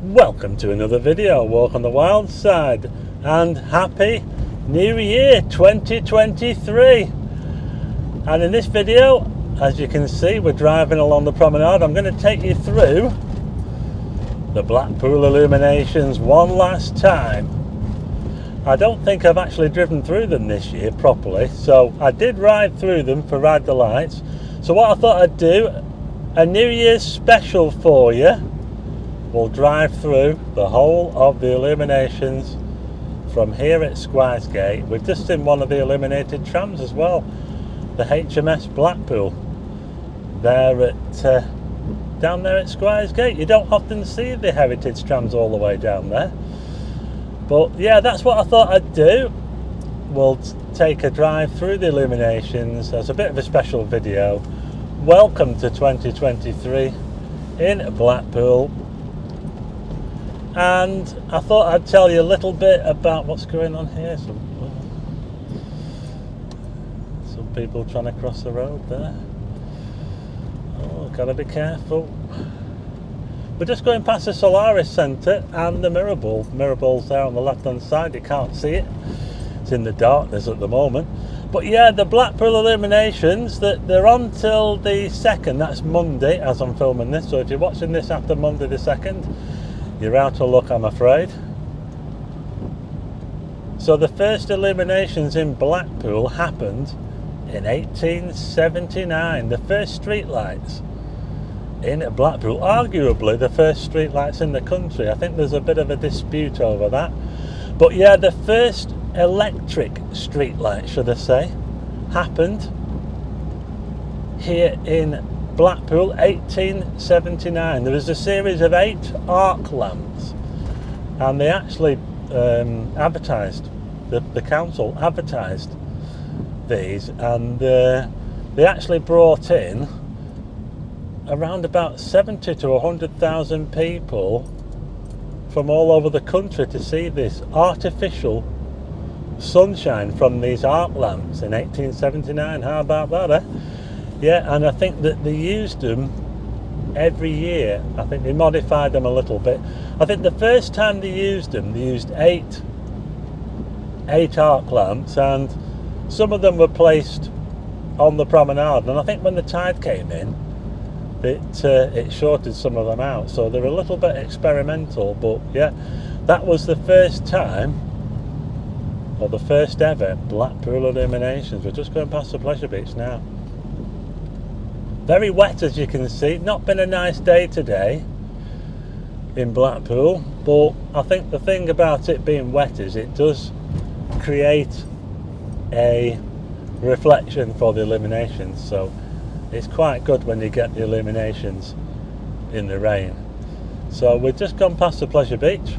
Welcome to another video, Walk on the Wild Side, and Happy New Year 2023. And in this video, as you can see, we're driving along the promenade. I'm going to take you through the Blackpool Illuminations one last time. I don't think I've actually driven through them this year properly, so I did ride through them for Ride the Lights. So what I thought I'd do, a New Year's special for you. We'll drive through the whole of the Illuminations from here at Squires Gate. We've just seen one of the illuminated trams as well, the HMS Blackpool. They're at down there at Squires Gate. You don't often see the heritage trams all the way down there. But yeah, that's what I thought I'd do. We'll take a drive through the Illuminations as a bit of a special video. Welcome to 2023 in Blackpool. And I thought I'd tell you a little bit about what's going on here. Some people trying to cross the road there. Oh, gotta be careful. We're just going past the Solaris Centre and the mirror ball. Mirror ball's there on the left hand side, you can't see it. It's in the darkness at the moment. But yeah, the Blackpool Illuminations, they're on till the 2nd, that's Monday as I'm filming this. So if you're watching this after Monday the 2nd, you're out of luck, I'm afraid. So the first illuminations in Blackpool happened in 1879. The first street lights in Blackpool, arguably the first street lights in the country. I think there's a bit of a dispute over that. But yeah, the first electric street light, should I say, happened here in Blackpool, 1879. There was a series of 8 arc lamps, and they actually advertised, the council advertised these, and they actually brought in around about 70 to 100,000 people from all over the country to see this artificial sunshine from these arc lamps in 1879. How about that, eh? Yeah, and I think that they used them every year. I think they modified them a little bit. I think the first time they used them, they used eight arc lamps, and some of them were placed on the promenade. And I think when the tide came in, it shorted some of them out. So they're a little bit experimental, but yeah, that was the first time, or the first ever Blackpool Illuminations. We're just going past the Pleasure Beach now. Very wet, as you can see. Not been a nice day today in Blackpool, but I think the thing about it being wet is it does create a reflection for the illuminations, so it's quite good when you get the illuminations in the rain. So we've just gone past the Pleasure Beach.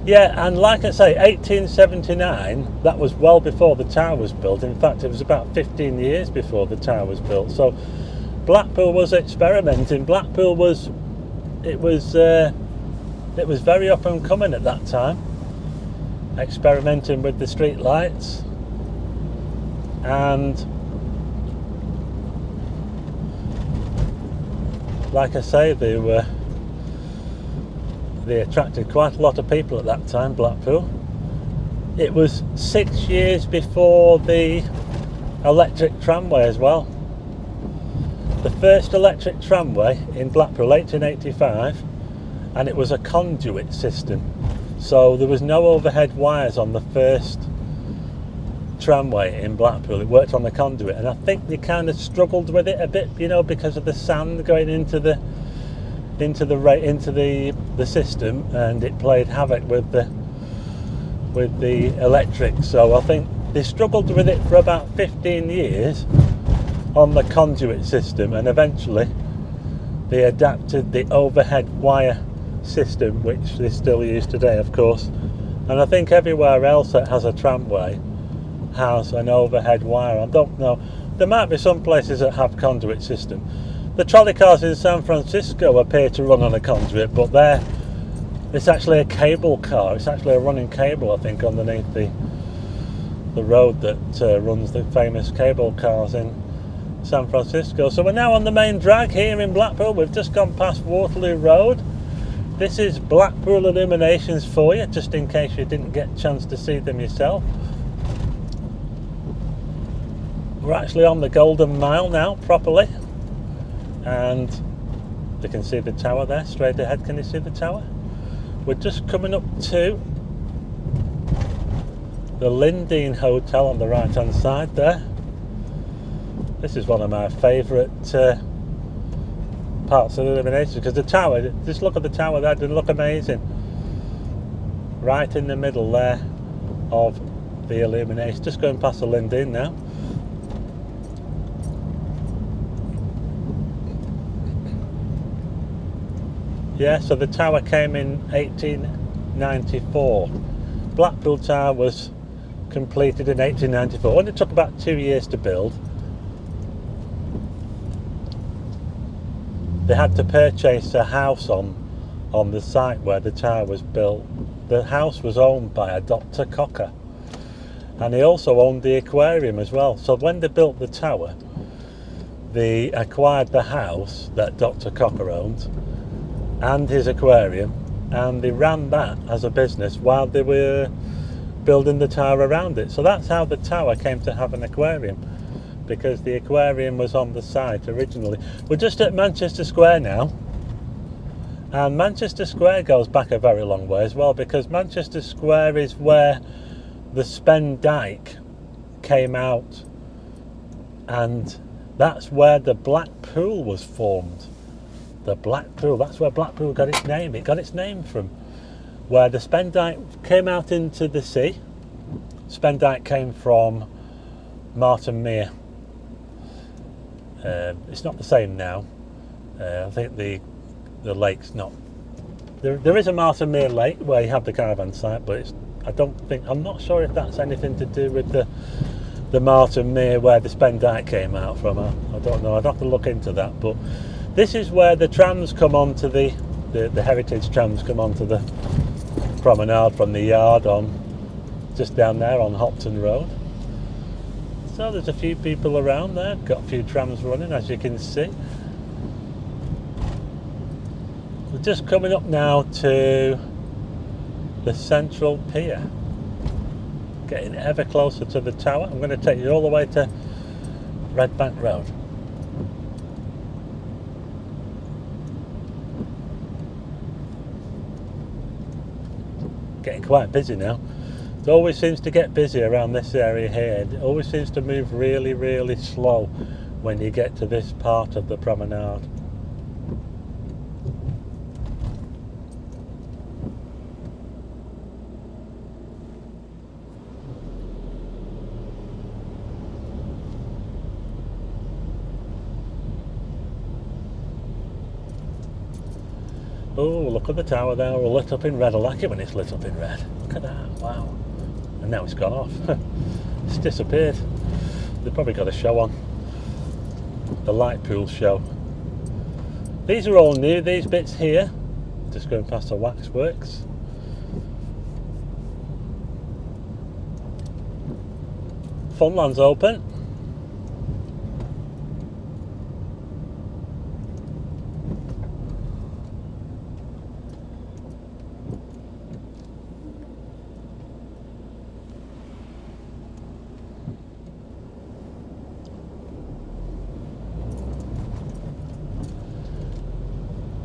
Yeah, and like I say, 1879, that was well before the tower was built. In fact, it was about 15 years before the tower was built. So Blackpool was experimenting. Blackpool was very up and coming at that time, experimenting with the street lights, and like I say, they attracted quite a lot of people at that time, Blackpool. It was 6 years before the electric tramway as well. The first electric tramway in Blackpool, 1885, and it was a conduit system. So there was no overhead wires on the first tramway in Blackpool. It worked on the conduit, and I think they kind of struggled with it a bit, you know, because of the sand going into the system, and it played havoc with the electric. So I think they struggled with it for about 15 years on the conduit system, and eventually they adapted the overhead wire system, which they still use today, of course. And I think everywhere else that has a tramway has an overhead wire. I don't know, there might be some places that have conduit system. The trolley cars in San Francisco appear to run on a conduit, but it's actually a cable car. It's actually a running cable, I think, underneath the road that runs the famous cable cars in San Francisco. So we're now on the main drag here in Blackpool. We've just gone past Waterloo Road, This is Blackpool Illuminations for you, just in case you didn't get a chance to see them yourself. We're actually on the Golden Mile now, properly. And you can see the tower there, straight ahead. Can you see the tower? We're just coming up to the Lindeen Hotel on the right hand side there. This is one of my favourite parts of the Illumination, because the tower, just look at the tower there, doesn't it look amazing? Right in the middle there of the Illumination, just going past the Lindeen now. Yeah, so the tower came in 1894. Blackpool Tower was completed in 1894, and it took about 2 years to build. They had to purchase a house on the site where the tower was built. The house was owned by a Dr. Cocker, and he also owned the aquarium as well. So when they built the tower, they acquired the house that Dr. Cocker owned and his aquarium, and they ran that as a business while they were building the tower around it. So that's how the tower came to have an aquarium, because the aquarium was on the site originally. We're just at Manchester Square now, and Manchester Square goes back a very long way as well, because Manchester Square is where the Spen Dyke came out, and that's where the Blackpool was formed. The Blackpool, that's where Blackpool got its name. It got its name from where the Spen Dyke came out into the sea. Spen Dyke came from Martin Mere. It's not the same now. I think the lake's not. There is a Martin Mere lake where you have the caravan site, but I'm not sure if that's anything to do with the Martin Mere where the Spen Dyke came out from. I don't know. I'd have to look into that. But this is where the trams come onto the heritage trams come onto the promenade from the yard on just down there on Hopton Road. So there's a few people around there, got a few trams running, as you can see. We're just coming up now to the Central Pier, getting ever closer to the tower. I'm going to take you all the way to Red Bank Road. Getting quite busy now. It always seems to get busy around this area here. It always seems to move really, really slow when you get to this part of the promenade. Oh, look at the tower there, all lit up in red. I like it when it's lit up in red. Look at that, wow. And now it's gone off. It's disappeared. They've probably got a show on. The light pool show. These are all new, these bits here. Just going past the waxworks. Funland's open.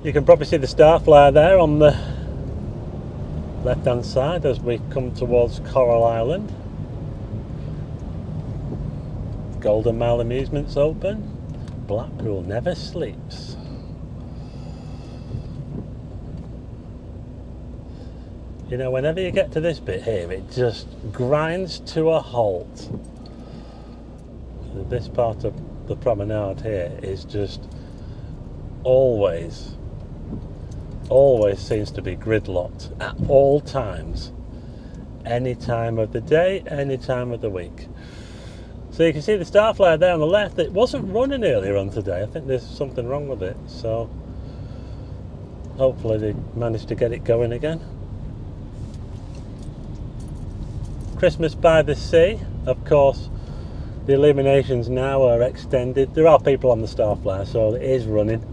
You can probably see the star flare there on the left hand side as we come towards Coral Island. Golden Mile Amusements open. Blackpool never sleeps. You know, whenever you get to this bit here, it just grinds to a halt. This part of the promenade here is just always seems to be gridlocked at all times, any time of the day, any time of the week. So you can see the star flare there on the left. It wasn't running earlier on today. I think there's something wrong with it, so hopefully they managed to get it going again. Christmas by the Sea, of course. The illuminations now are extended. There are people on the star flare, so it is running.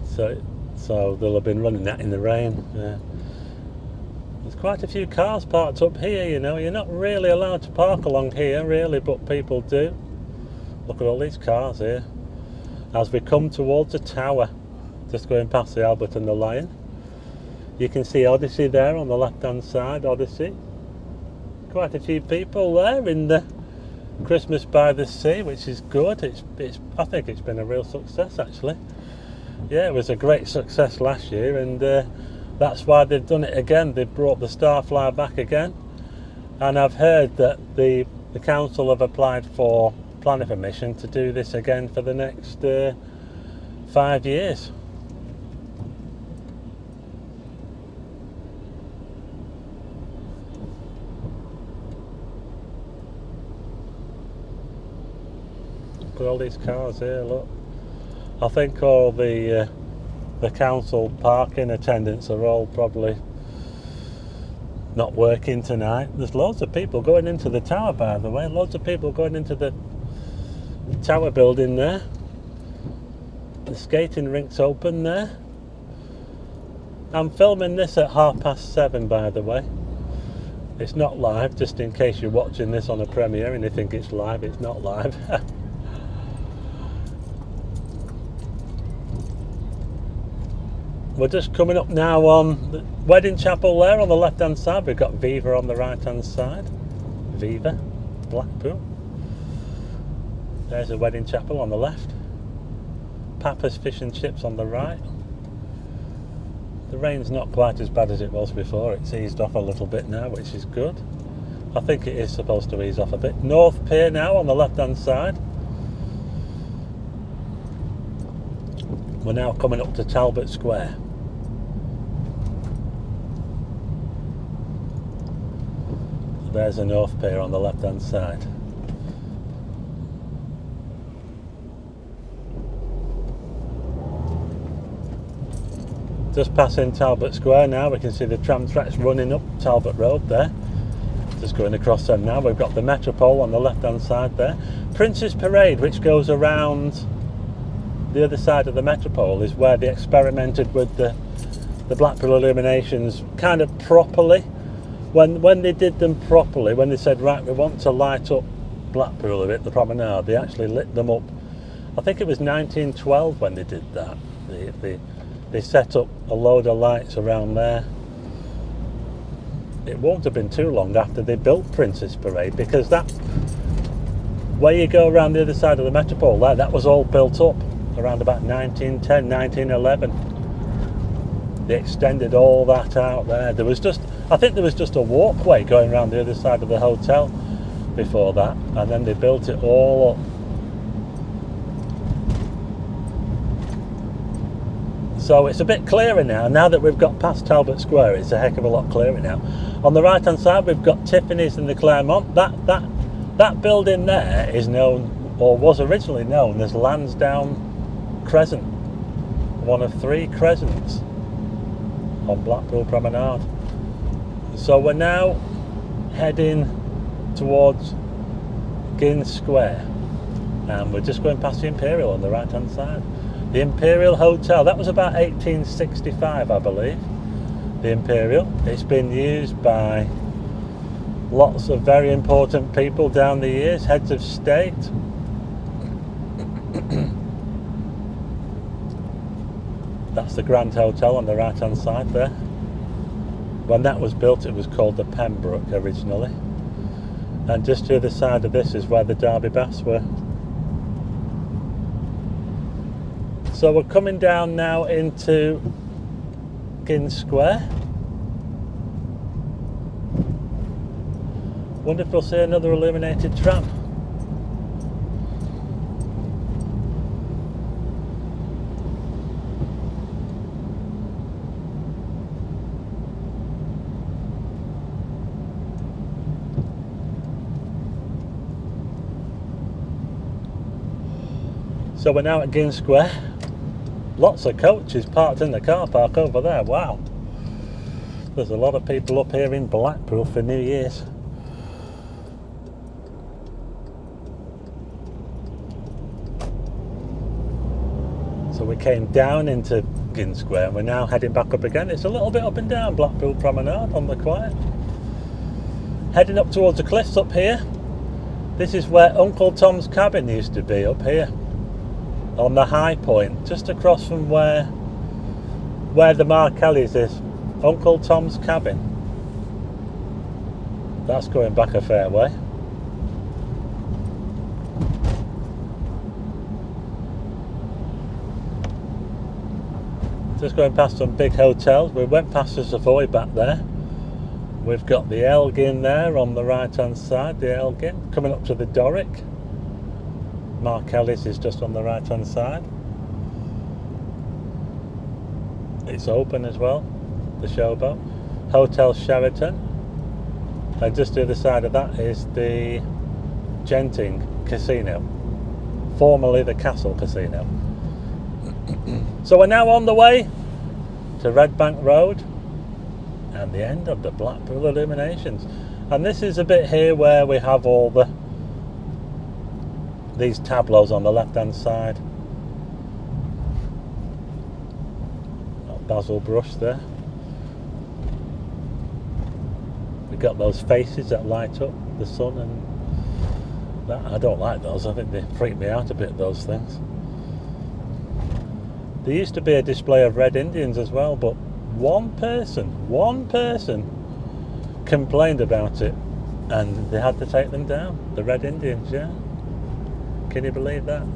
So so they'll have been running that in the rain. There's quite a few cars parked up here, you know. You're not really allowed to park along here, really, but people do. Look at all these cars here. As we come towards the tower, just going past the Albert and the Lion, you can see Odyssey there on the left-hand side, Odyssey. Quite a few people there in the Christmas by the Sea, which is good. I think it's been a real success, actually. Yeah, it was a great success last year, and that's why they've done it again. They've brought the Starflyer back again, and I've heard that the council have applied for planning permission to do this again for the next 5 years. Look at all these cars here, look. I think all the council parking attendants are all probably not working tonight. There's loads of people going into the tower, by the way. Loads of people going into the tower building there. The skating rink's open there. I'm filming this at 7:30, by the way. It's not live, just in case you're watching this on a premiere and you think it's live. It's not live. We're just coming up now on the wedding chapel there on the left hand side. We've got Viva on the right hand side. Viva, Blackpool. There's a wedding chapel on the left. Papa's Fish and Chips on the right. The rain's not quite as bad as it was before. It's eased off a little bit now, which is good. I think it is supposed to ease off a bit. North Pier now on the left hand side. We're now coming up to Talbot Square. There's a North Pier on the left hand side. Just passing Talbot Square now, we can see the tram tracks running up Talbot Road there. Just going across them now. We've got the Metropole on the left hand side there. Prince's Parade, which goes around the other side of the Metropole, is where they experimented with the Blackpool Illuminations kind of properly. When they did them properly, when they said, right, we want to light up Blackpool a bit, the promenade, they actually lit them up. I think it was 1912 when they did that. They set up a load of lights around there. It won't have been too long after they built Prince's Parade, because that, where you go around the other side of the Metropole there, that was all built up around about 1910, 1911. They extended all that out there. I think there was just a walkway going around the other side of the hotel before that, and then they built it all up. So it's a bit clearer now that we've got past Talbot Square. It's a heck of a lot clearer now. On the right hand side we've got Tiffany's and the Claremont. That building there is known, or was originally known, as Lansdowne Crescent, one of 3 crescents on Blackpool Promenade. So we're now heading towards Gins Square, and we're just going past the Imperial on the right hand side. The Imperial Hotel, that was about 1865, I believe. The Imperial, it's been used by lots of very important people down the years, heads of state. That's the Grand Hotel on the right hand side there. When that was built, it was called the Pembroke originally. And just to the side of this is where the Derby Baths were. So we're coming down now into Gins Square. Wonder if we'll see another illuminated tram. So we're now at Gins Square. Lots of coaches parked in the car park over there. Wow. There's a lot of people up here in Blackpool for New Year's. So we came down into Elgin Square, and we're now heading back up again. It's a little bit up and down Blackpool Promenade on the quiet. Heading up towards the cliffs up here. This is where Uncle Tom's cabin used to be, up here on the high point, just across from where the Markellis is. Uncle Tom's cabin. That's going back a fair way. Just going past some big hotels. We went past the Savoy back there. We've got the Elgin there on the right hand side, the Elgin. Coming up to the Doric. Markellis is just on the right hand side. It's open as well, the Showboat. Hotel Sheraton. And just to the side of that is the Genting Casino, formerly the Castle Casino. So we're now on the way to Red Bank Road and the end of the Blackpool Illuminations. And this is a bit here where we have all these tableaus on the left hand side. Basil brush there. We've got those faces that light up the sun, and that, I don't like those. I think they freak me out a bit, those things. There used to be a display of Red Indians as well, but one person complained about it and they had to take them down. The Red Indians, yeah. Can you believe that?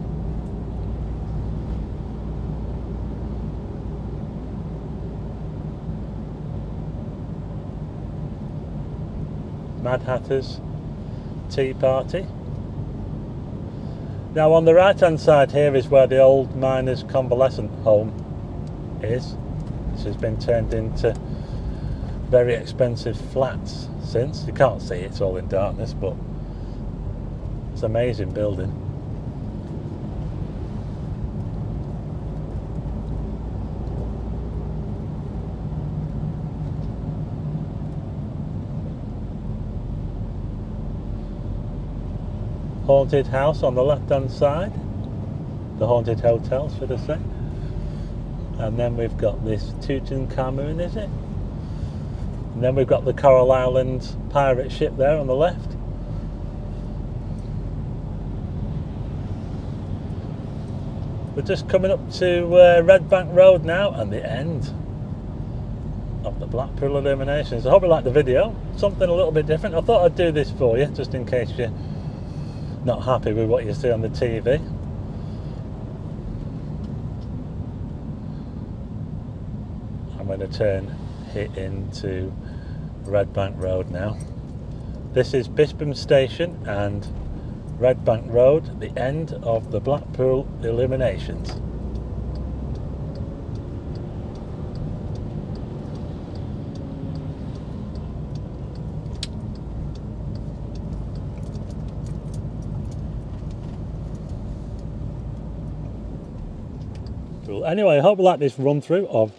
Mad Hatter's Tea Party. Now on the right hand side here is where the old miners' convalescent home is. This has been turned into very expensive flats since. You can't see it, it's all in darkness, but it's an amazing building. Haunted house on the left hand side, the haunted hotel should I say, and then we've got this Tutankhamun, is it? And then we've got the Coral Island pirate ship there on the left. We're just coming up to Red Bank Road now and the end of the Blackpool Illuminations. I hope you liked the video, something a little bit different. I thought I'd do this for you just in case you're not happy with what you see on the TV. I'm going to turn it into Red Bank Road now. This is Bispam Station and Red Bank Road, the end of the Blackpool Illuminations. Anyway, I hope you like this run through of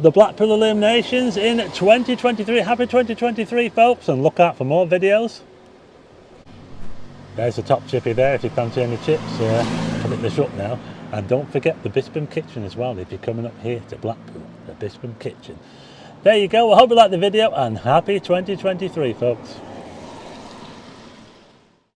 the Blackpool Illuminations in 2023. Happy 2023 folks, and look out for more videos. There's the top chippy there if you fancy any chips. I'll pick this up now. And don't forget the Bispam Kitchen as well if you're coming up here to Blackpool, the Bispam Kitchen. There you go. I hope you liked the video and happy 2023 folks.